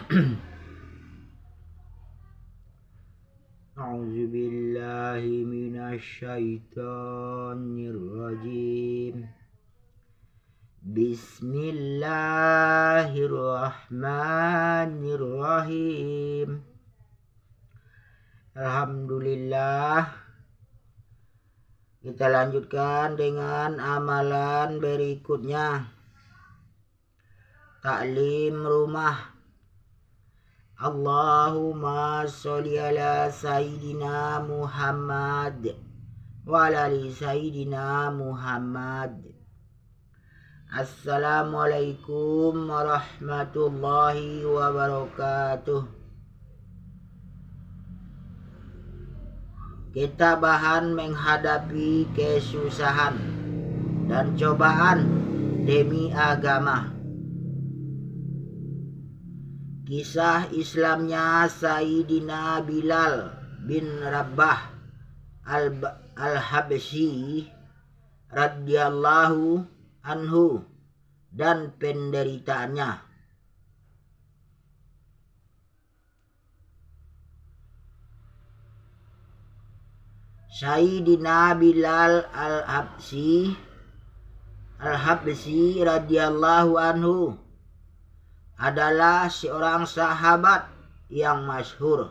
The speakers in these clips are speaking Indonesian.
A'udzu billahi minasyaitonir rajim. Bismillahirrahmanirrahim. Alhamdulillah. Kita lanjutkan dengan amalan berikutnya. Taklim rumah. Allahumma sholli ala Sayyidina Muhammad wa ala ali Sayyidina Muhammad. Assalamualaikum warahmatullahi wabarakatuh. Kita bahan menghadapi kesusahan dan cobaan demi agama. Kisah Islamnya Sayyidina Bilal bin Rabah al-Habsyi radhiyallahu anhu dan penderitaannya. Sayyidina Bilal al-Habsyi radhiyallahu anhu adalah seorang sahabat yang masyhur.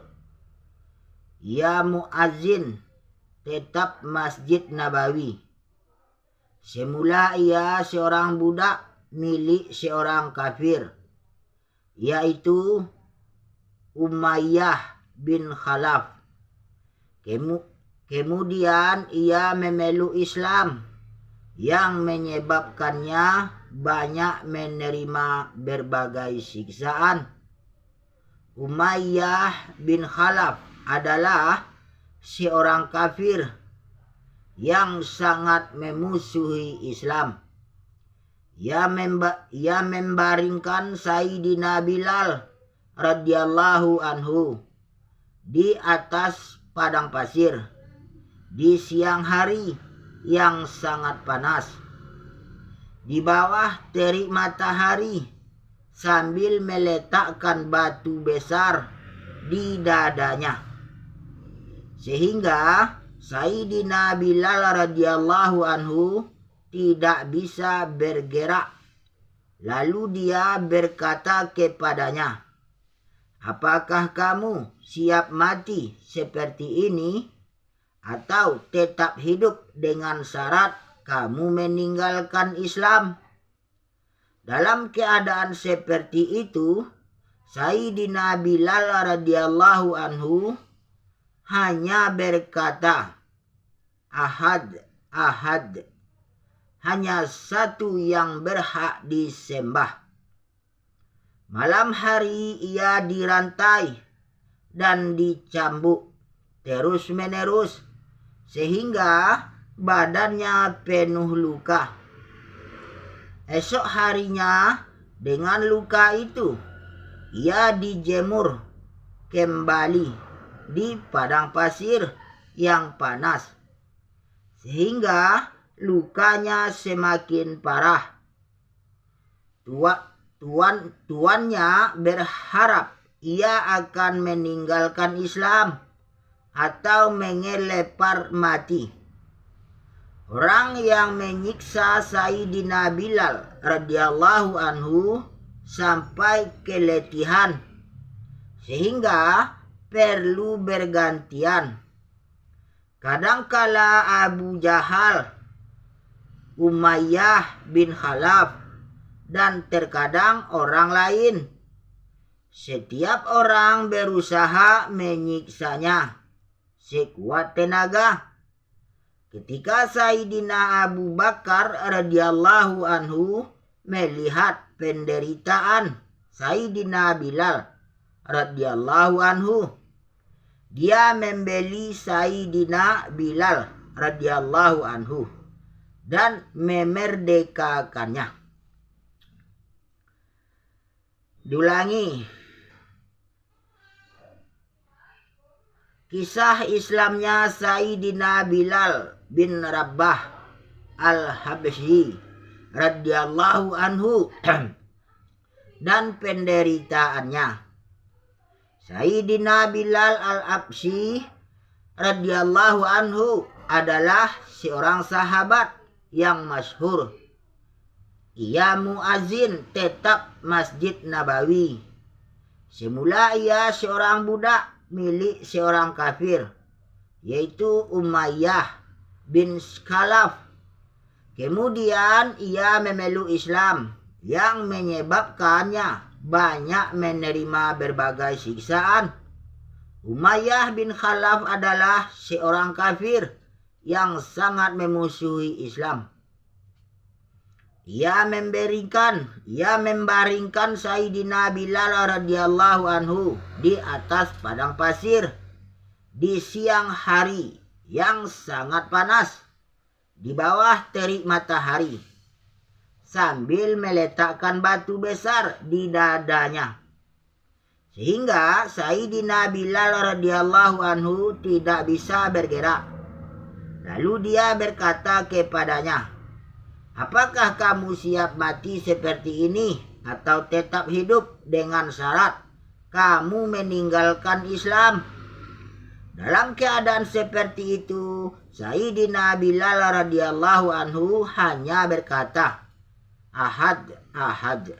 Ia muazzin tetap Masjid Nabawi. Semula ia seorang budak milik seorang kafir, yaitu Umayyah bin Khalaf. Kemudian ia memeluk Islam yang menyebabkannya banyak menerima berbagai siksaan. Umayyah bin Khalaf adalah seorang kafir yang sangat memusuhi Islam. Ia membaringkan Sayyidina Bilal radhiyallahu anhu di atas padang pasir di siang hari yang sangat panas, di bawah terik matahari, sambil meletakkan batu besar di dadanya, sehingga Sayyidina Bilal radhiyallahu anhu tidak bisa bergerak. Lalu dia berkata kepadanya, "Apakah kamu siap mati seperti ini, atau tetap hidup dengan syarat kamu meninggalkan Islam?" Dalam keadaan seperti itu, Sayyidina Bilal radhiyallahu anhu hanya berkata, "Ahad, ahad." Hanya satu yang berhak disembah. Malam hari ia dirantai dan dicambuk terus-menerus sehingga badannya penuh luka. Esok harinya dengan luka itu ia dijemur kembali di padang pasir yang panas sehingga lukanya semakin parah. Tuannya berharap ia akan meninggalkan Islam atau mengelepar mati. Orang yang menyiksa Sayyidina Bilal radhiyallahu anhu sampai keletihan sehingga perlu bergantian. Kadangkala Abu Jahal, Umayyah bin Khalaf, dan terkadang orang lain. Setiap orang berusaha menyiksanya sekuat tenaga. Ketika Sayyidina Abu Bakar radhiyallahu anhu melihat penderitaan Sayyidina Bilal radhiyallahu anhu, dia membeli Sayyidina Bilal radhiyallahu anhu dan memerdekakannya. Diulangi. Kisah Islamnya Sayyidina Bilal bin Rabah al-Habsyi radhiyallahu anhu dan penderitaannya. Sayyidina Bilal al-Habsyi radhiyallahu anhu adalah seorang sahabat yang masyhur. Ia muazin tetap Masjid Nabawi. Semula ia seorang budak milik seorang kafir, yaitu Umayyah bin Khalaf. Kemudian ia memeluk Islam yang menyebabkannya banyak menerima berbagai siksaan. Umayyah bin Khalaf adalah seorang kafir yang sangat memusuhi Islam. Ia membaringkan Sayyidina Bilal radhiyallahu anhu di atas padang pasir di siang hari yang sangat panas di bawah terik matahari, sambil meletakkan batu besar di dadanya, sehingga Sayyidina Bilal radhiyallahu anhu tidak bisa bergerak. Lalu dia berkata kepadanya, "Apakah kamu siap mati seperti ini atau tetap hidup dengan syarat kamu meninggalkan Islam?" Dalam keadaan seperti itu, Sayyidina Bilal radhiyallahu anhu hanya berkata, "Ahad, ahad,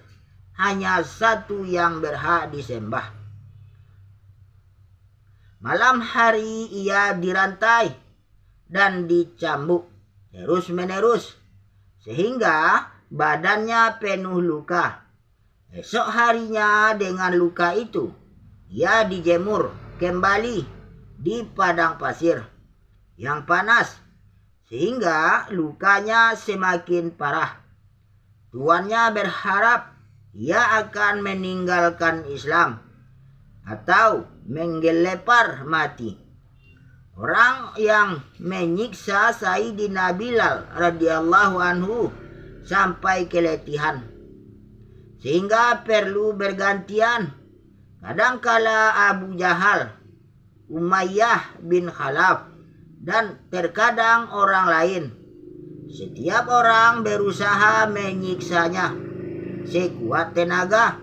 hanya satu yang berhak disembah." Malam hari ia dirantai dan dicambuk terus-menerus sehingga badannya penuh luka. Esok harinya dengan luka itu, ia dijemur kembali di padang pasir yang panas sehingga lukanya semakin parah. Tuannya berharap ia akan meninggalkan Islam atau menggelepar mati. Orang yang menyiksa Sayyidina Bilal radhiyallahu anhu sampai keletihan, sehingga perlu bergantian. Kadangkala Abu Jahal, Umayyah bin Khalaf, dan terkadang orang lain. Setiap orang berusaha menyiksanya sekuat tenaga.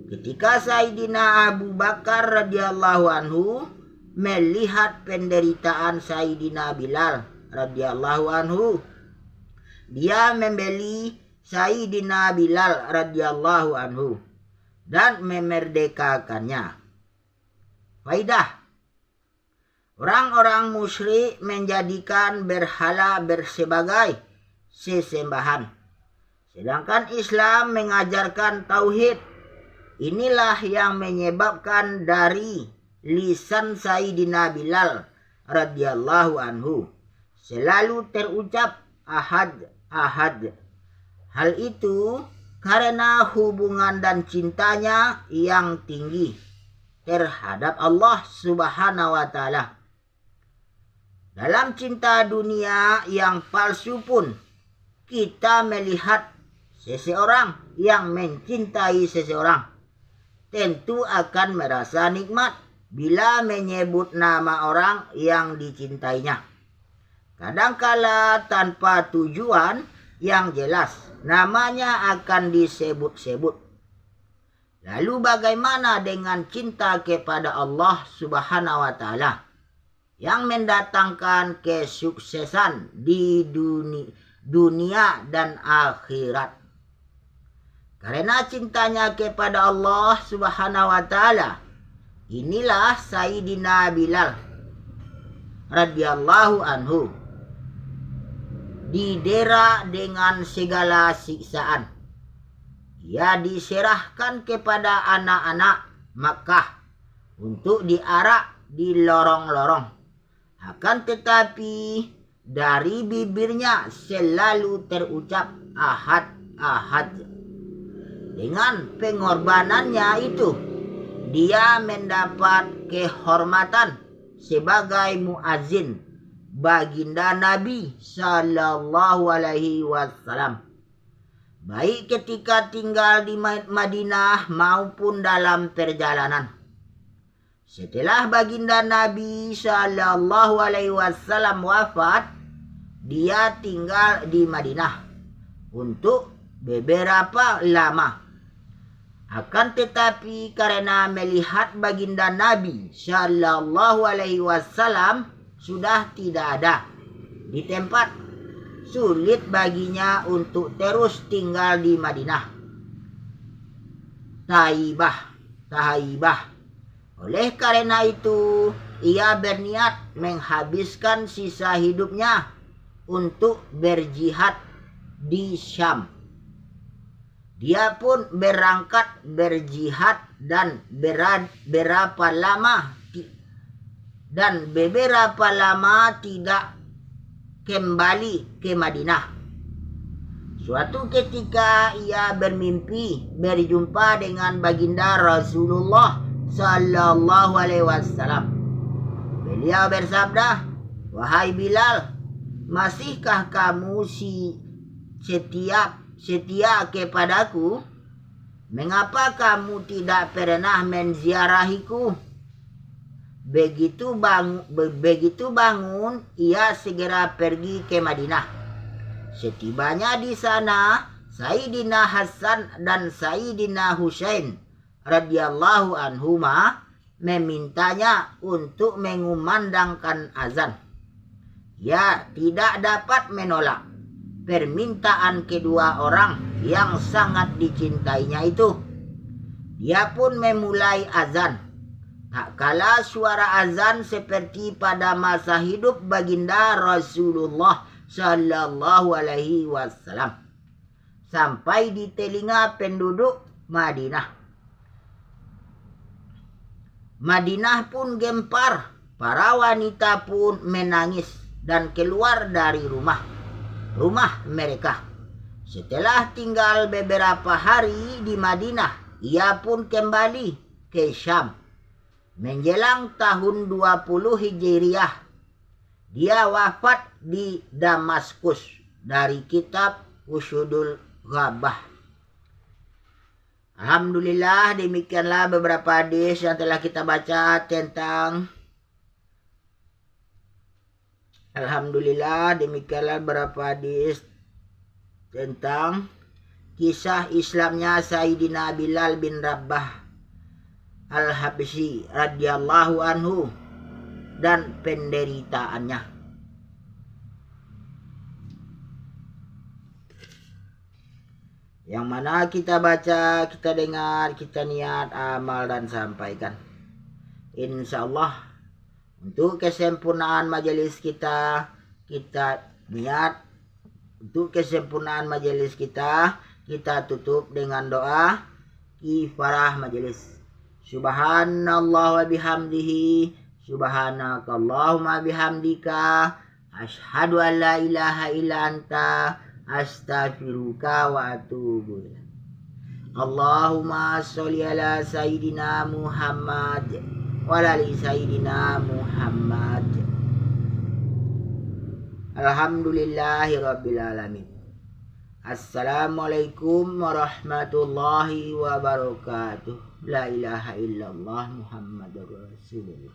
Ketika Sayyidina Abu Bakar radhiyallahu anhu melihat penderitaan Sayyidina Bilal radhiyallahu anhu, dia membeli Sayyidina Bilal radhiyallahu anhu dan memerdekakannya. Faidah: orang-orang musyrik menjadikan berhala sebagai sesembahan, sedangkan Islam mengajarkan tauhid. Inilah yang menyebabkan dari lisan Sayyidina Bilal radhiyallahu anhu selalu terucap ahad, ahad. Hal itu karena hubungan dan cintanya yang tinggi terhadap Allah Subhanahu wa Ta'ala. Dalam cinta dunia yang palsu pun, kita melihat seseorang yang mencintai seseorang tentu akan merasa nikmat bila menyebut nama orang yang dicintainya. Kadangkala tanpa tujuan yang jelas, namanya akan disebut-sebut. Lalu bagaimana dengan cinta kepada Allah Subhanahu wa Ta'ala yang mendatangkan kesuksesan di dunia dan akhirat? Karena cintanya kepada Allah Subhanahu wa Ta'ala, inilah Sayyidina Bilal radhiyallahu anhu didera dengan segala siksaan. Ia diserahkan kepada anak-anak Makkah untuk diarak di lorong-lorong. Akan tetapi dari bibirnya selalu terucap ahad, ahad. Dengan pengorbanannya itu, dia mendapat kehormatan sebagai muazin baginda Nabi sallallahu alaihi wasallam, baik ketika tinggal di Madinah maupun dalam perjalanan. Setelah baginda Nabi sallallahu alaihi wasallam wafat, dia tinggal di Madinah untuk beberapa lama. Akan tetapi karena melihat baginda Nabi Shallallahu Alaihi Wasallam sudah tidak ada di tempat, sulit baginya untuk terus tinggal di Madinah Taibah. Oleh karena itu, ia berniat menghabiskan sisa hidupnya untuk berjihad di Syam. Dia pun berangkat berjihad dan beberapa lama tidak kembali ke Madinah. Suatu ketika ia bermimpi berjumpa dengan baginda Rasulullah Sallallahu Alaihi Wasallam. Beliau bersabda, "Wahai Bilal, masihkah kamu setia kepadaku? Mengapa kamu tidak pernah menziarahiku?" Begitu bangun, ia segera pergi ke Madinah. Setibanya di sana, Sayyidina Hasan dan Sayyidina Husain radhiyallahu anhuma memintanya untuk mengumandangkan azan. Ia tidak dapat menolak permintaan kedua orang yang sangat dicintainya itu. Dia pun memulai azan. Tak kala suara azan seperti pada masa hidup baginda Rasulullah Sallallahu Alaihi Wasallam sampai di telinga penduduk Madinah. Madinah pun gempar, para wanita pun menangis dan keluar dari rumah mereka. Setelah tinggal beberapa hari di Madinah, ia pun kembali ke Syam. Menjelang tahun 20 Hijriah, dia wafat di Damaskus dari kitab Usudul Ghabah. Alhamdulillah, demikianlah beberapa hadis yang telah kita baca tentang kisah Islamnya Sayyidina Bilal bin Rabah Al-Habsyi radhiyallahu anhu dan penderitaannya. Yang mana kita baca, kita dengar, kita niat, amal dan sampaikan. Insyaallah untuk kesempurnaan majelis kita niat untuk kesempurnaan majelis kita tutup dengan doa kifarah majelis. Subhanallah wa bihamdihi, subhanakallahumma bihamdika, asyhadu an la ilaha illa anta, astaghfiruka wa atubu ilaik. Allahumma sholli ala Sayyidina Muhammad wa ala ali Sayyidina Muhammad. Alhamdulillahi Rabbil Alamin. Assalamualaikum warahmatullahi wabarakatuh. La ilaha illallah Muhammadur Rasulullah.